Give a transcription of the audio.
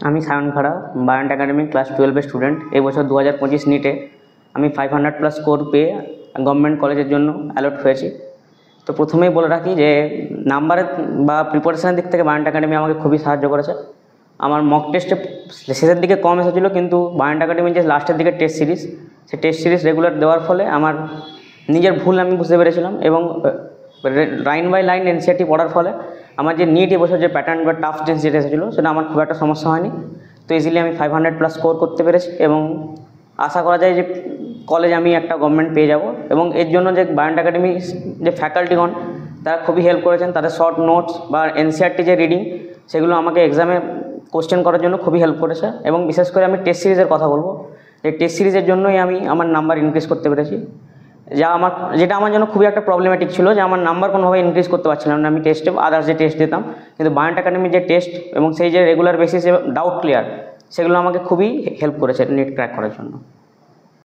আমি সায়ন খাড়া, বায়ান্ট academy class 12 student. এই বছর 2025 নিটে আমি 500+ স্কোর পেয়ে গভর্নমেন্ট কলেজের জন্য অ্যালট হয়েছি। তো প্রথমেই বলে রাখি যে নাম্বারের বা প্রিপারেশনের দিক থেকে বায়ান্ট একাডেমি আমাকে খুবই সাহায্য করেছে। আমার মক টেস্টে শেষের দিকে কম এসেছিলো, কিন্তু বায়ান্ট একাডেমির যে লাস্টের দিকে টেস্ট সিরিজ, সেই টেস্ট সিরিজ রেগুলার দেওয়ার ফলে আমার নিজের ভুল আমি বুঝতে পেরেছিলাম, এবং লাইন বাই লাইন এনসিইআরটি পড়ার ফলে আমার যে নিট এবছর যে প্যাটার্ন বা টাফ টেস্ট যেটা এসেছিলো সেটা আমার খুব একটা সমস্যা হয়নি। তো ইজিলি আমি 500+ স্কোর করতে পেরেছি, এবং আশা করা যায় যে কলেজ আমি একটা গভর্নমেন্ট পেয়ে যাব। এবং এর জন্য যে বায়ান্ট একাডেমি যে ফ্যাকাল্টিগণ তারা খুবই হেল্প করেছেন, তাদের শর্ট নোটস বা এনসিইআরটি যে রিডিং সেগুলো আমাকে এক্সামে কোশ্চেন করার জন্য খুবই হেল্প করেছে। এবং বিশেষ করে আমি টেস্ট সিরিজের কথা বলবো, এই টেস্ট সিরিজের জন্যই আমি আমার নাম্বার ইনক্রিজ করতে পেরেছি, যেটা আমার জন্য খুবই একটা প্রবলেম্যাটিক ছিল, যে আমার নাম্বার কোনোভাবে ইনক্রিজ করতে পারছিলাম না আমি টেস্টে, আদার্স যে টেস্ট দিতাম। কিন্তু বায়ান্ট একাডেমির যে টেস্ট এবং সেই যে রেগুলার বেসিসে ডাউট ক্লিয়ার, সেগুলো আমাকে খুবই হেল্প করেছে নিট ক্র্যাক করার জন্য।